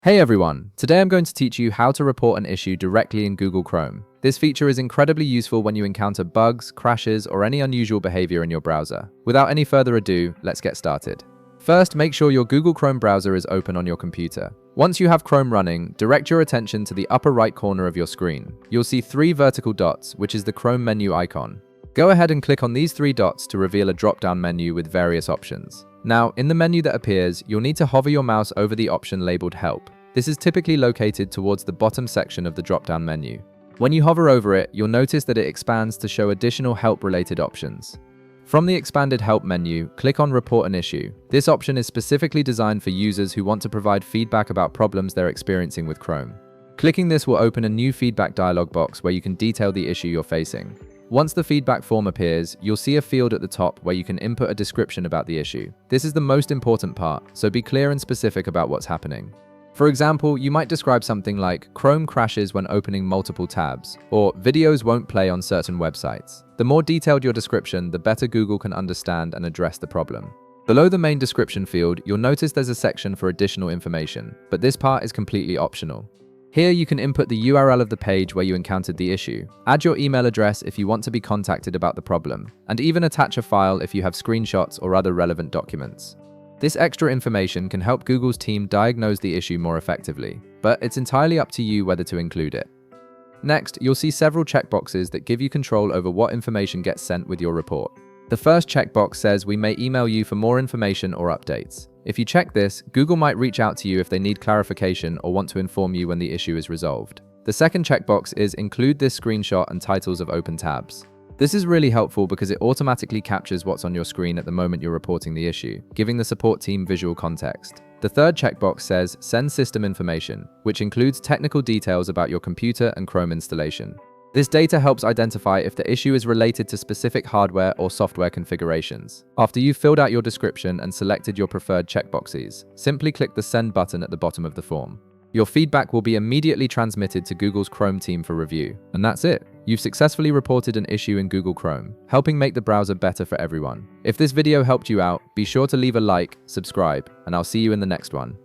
Hey everyone, today I'm going to teach you how to report an issue directly in Google Chrome. This feature is incredibly useful when you encounter bugs, crashes, or any unusual behavior in your browser. Without any further ado, let's get started. First, make sure your Google Chrome browser is open on your computer. Once you have Chrome running, direct your attention to the upper right corner of your screen. You'll see three vertical dots, which is the Chrome menu icon. Go ahead and click on these three dots to reveal a drop-down menu with various options. Now, in the menu that appears, you'll need to hover your mouse over the option labeled Help. This is typically located towards the bottom section of the drop-down menu. When you hover over it, you'll notice that it expands to show additional help-related options. From the expanded Help menu, click on Report an Issue. This option is specifically designed for users who want to provide feedback about problems they're experiencing with Chrome. Clicking this will open a new feedback dialog box where you can detail the issue you're facing. Once the feedback form appears, you'll see a field at the top where you can input a description about the issue. This is the most important part, so be clear and specific about what's happening. For example, you might describe something like Chrome crashes when opening multiple tabs, or videos won't play on certain websites. The more detailed your description, the better Google can understand and address the problem. Below the main description field, you'll notice there's a section for additional information, but this part is completely optional. Here you can input the URL of the page where you encountered the issue, add your email address if you want to be contacted about the problem, and even attach a file if you have screenshots or other relevant documents. This extra information can help Google's team diagnose the issue more effectively, but it's entirely up to you whether to include it. Next, you'll see several checkboxes that give you control over what information gets sent with your report. The first checkbox says we may email you for more information or updates. If you check this, Google might reach out to you if they need clarification or want to inform you when the issue is resolved. The second checkbox is include this screenshot and titles of open tabs. This is really helpful because it automatically captures what's on your screen at the moment you're reporting the issue, giving the support team visual context. The third checkbox says send system information, which includes technical details about your computer and Chrome installation. This data helps identify if the issue is related to specific hardware or software configurations. After you've filled out your description and selected your preferred checkboxes, simply click the Send button at the bottom of the form. Your feedback will be immediately transmitted to Google's Chrome team for review. And that's it. You've successfully reported an issue in Google Chrome, helping make the browser better for everyone. If this video helped you out, be sure to leave a like, subscribe, and I'll see you in the next one.